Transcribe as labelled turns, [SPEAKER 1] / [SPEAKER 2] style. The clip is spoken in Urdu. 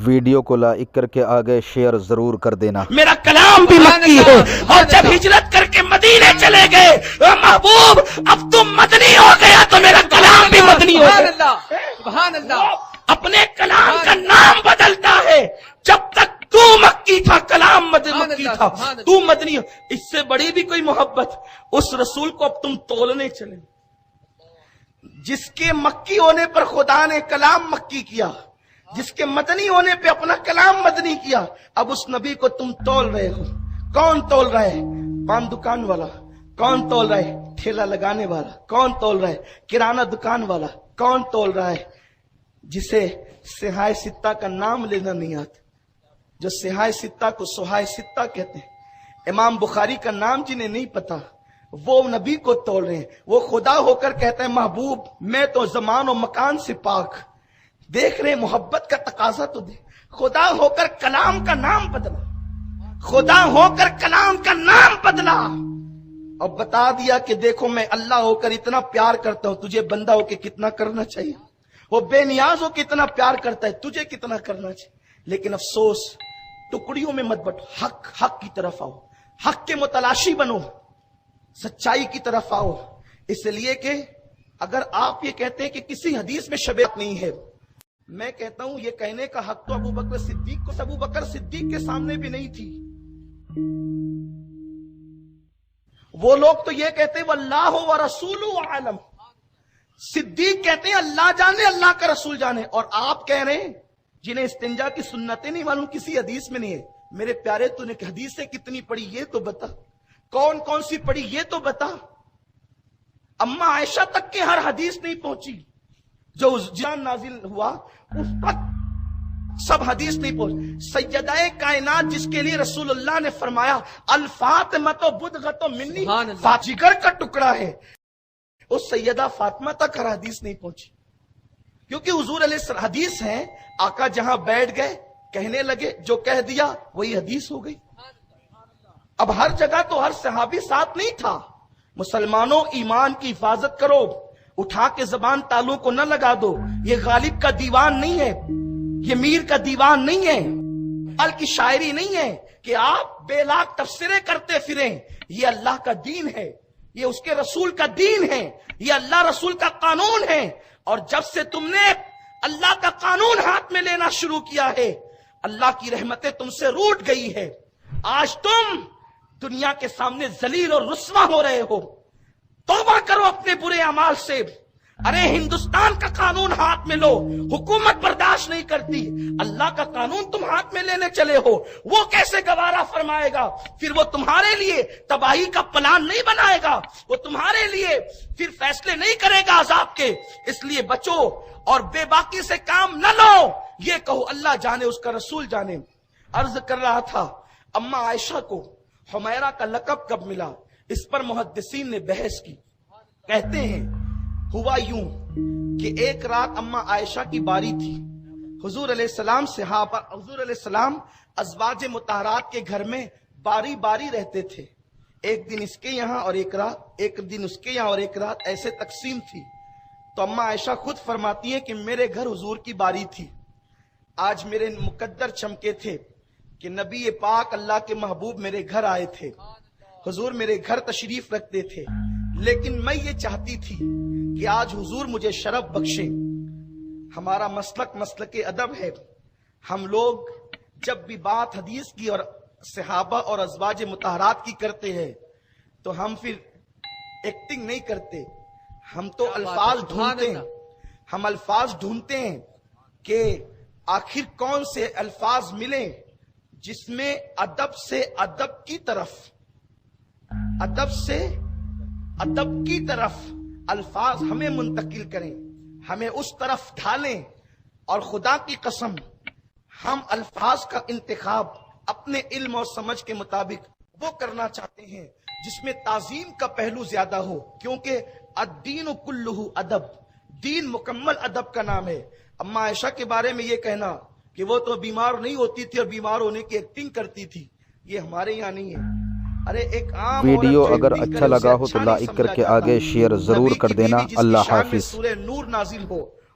[SPEAKER 1] ویڈیو کو لائک کر کے آگے شیئر ضرور کر دینا۔
[SPEAKER 2] میرا کلام بھی مکی ہے، اور جب ہجرت کر کے مدینے چلے گئے محبوب اب تم مدنی ہو گیا تو میرا کلام بھی مدنی ہو گیا۔
[SPEAKER 3] سبحان اللہ۔
[SPEAKER 2] اپنے کلام کا نام بدلتا ہے، جب تک تو مکی تھا کلام مکی تھا، تو مدنی ہو۔ اس سے بڑی بھی کوئی محبت اس رسول کو اب تم تولنے چلے جس کے مکی ہونے پر خدا نے کلام مکی کیا، جس کے مدنی ہونے پہ اپنا کلام مدنی کیا، اب اس نبی کو تم تول رہے ہو۔ کون تول رہا ہے؟ پان دکان والا۔ کون تول رہا ہے؟ ٹھیلا لگانے والا۔ کون تول رہا ہے؟ کرانہ دکان والا۔ کون تول رہا ہے؟ جسے سہائے ستہ کا نام لینا نہیں آتا، جو سہائے ستہ کو سہائے ستہ کہتے ہیں، امام بخاری کا نام جنہیں نہیں پتا وہ نبی کو تول رہے ہیں۔ وہ خدا ہو کر کہتا ہے محبوب میں تو زمان و مکان سے پاک۔ دیکھ رہے محبت کا تقاضا تو دے، خدا ہو کر کلام کا نام بدلا، خدا ہو کر کلام کا نام بدلا اور بتا دیا کہ دیکھو میں اللہ ہو کر اتنا پیار کرتا ہوں، تجھے بندہ ہو کے کتنا کرنا چاہیے۔ وہ بے نیاز ہو کے اتنا پیار کرتا ہے، تجھے کتنا کرنا چاہیے۔ لیکن افسوس ٹکڑیوں میں مت بٹو، حق کی طرف آؤ، حق کے متلاشی بنو، سچائی کی طرف آؤ۔ اس لیے کہ اگر آپ یہ کہتے ہیں کہ کسی حدیث میں شبیہت نہیں ہے، میں کہتا ہوں یہ کہنے کا حق تو ابو بکر صدیق کے سامنے بھی نہیں تھی۔ وہ لوگ تو یہ کہتے ہیں واللہ ورسولہ اعلم، صدیق کہتے ہیں اللہ جانے اللہ کا رسول جانے، اور آپ کہہ رہے ہیں جنہیں استنجا کی سنتیں نہیں معلوم کسی حدیث میں نہیں ہے۔ میرے پیارے تو نے حدیثیں کتنی پڑھی یہ تو بتا، کون کون سی پڑھی یہ تو بتا۔ اما عائشہ تک کے ہر حدیث نہیں پہنچی، جو جان نازل ہوا اس وقت سب حدیث نہیں پہنچ۔ سیدہ کائنات جس کے لیے رسول اللہ نے فرمایا الفاطمۃ بدغۃ منی، جگر کا ٹکڑا ہے، اس سیدہ فاطمہ تک ہر حدیث نہیں پہنچی، کیونکہ حضور علیہ السلام حدیث ہیں، آقا جہاں بیٹھ گئے کہنے لگے، جو کہہ دیا وہی حدیث ہو گئی۔ اب ہر جگہ تو ہر صحابی ساتھ نہیں تھا۔ مسلمانوں ایمان کی حفاظت کرو، اٹھا کے زبان تالوں کو نہ لگا دو، یہ غالب کا دیوان نہیں ہے، یہ میر کا دیوان نہیں ہے، ال کی شاعری نہیں ہے کہ آپ بے لاکھ تفسیریں کرتے پھریں۔ یہ اللہ کا دین ہے، یہ اس کے رسول کا دین ہے، یہ اللہ رسول کا قانون ہے، اور جب سے تم نے اللہ کا قانون ہاتھ میں لینا شروع کیا ہے اللہ کی رحمتیں تم سے روٹ گئی ہے۔ آج تم دنیا کے سامنے ذلیل اور رسوا ہو رہے ہو، توبہ کرو اپنے برے اعمال سے۔ ارے ہندوستان کا قانون ہاتھ میں لو، حکومت برداشت نہیں کرتی، اللہ کا قانون تم ہاتھ میں لینے چلے ہو، وہ کیسے گوارا فرمائے گا؟ پھر وہ تمہارے لیے تباہی کا پلان نہیں بنائے گا، وہ تمہارے لیے پھر فیصلے نہیں کرے گا عذاب کے۔ اس لیے بچو اور بے باکی سے کام نہ لو، یہ کہو اللہ جانے اس کا رسول جانے۔ عرض کر رہا تھا اما عائشہ کو حمیرہ کا لقب کب ملا، اس پر محدثین نے بحث کی۔ کہتے ہیں ہوا یوں کہ ایک رات اما عائشہ کی باری تھی، حضور علیہ السلام صحابہ، حضور علیہ السلام ازواج مطہرات کے گھر میں باری باری رہتے تھے، ایک دن اس کے یہاں اور ایک دن اس کے یہاں اور ایک رات ایسے تقسیم تھی۔ تو اما عائشہ خود فرماتی ہیں کہ میرے گھر حضور کی باری تھی، آج میرے مقدر چمکے تھے کہ نبی پاک اللہ کے محبوب میرے گھر آئے تھے، حضور میرے گھر تشریف رکھتے تھے، لیکن میں یہ چاہتی تھی کہ آج حضور مجھے شرف بخشیں۔ ہمارا مسلک ادب ہے، ہم لوگ جب بھی بات حدیث کی اور صحابہ اور ازواج مطہرات کی کرتے ہیں تو ہم پھر ایکٹنگ نہیں کرتے، ہم تو الفاظ ڈھونڈتے ہیں، ہم الفاظ ڈھونڈتے ہیں کہ آخر کون سے الفاظ ملیں جس میں ادب سے ادب کی طرف الفاظ ہمیں منتقل کریں، ہمیں اس طرف ڈھالیں۔ اور خدا کی قسم ہم الفاظ کا انتخاب اپنے علم اور سمجھ کے مطابق وہ کرنا چاہتے ہیں جس میں تعظیم کا پہلو زیادہ ہو، کیونکہ الدین کلہ ادب، دین مکمل ادب کا نام ہے۔ اما عائشہ کے بارے میں یہ کہنا کہ وہ تو بیمار نہیں ہوتی تھی اور بیمار ہونے کی ایکٹنگ کرتی تھی، یہ ہمارے یہاں نہیں ہے۔ ارے ایک عام
[SPEAKER 1] ویڈیو اگر اچھا لگا ہو تو لائک کر کے آگے شیئر ضرور کر دینا۔ اللہ حافظ۔
[SPEAKER 2] سورہ نور نازل ہو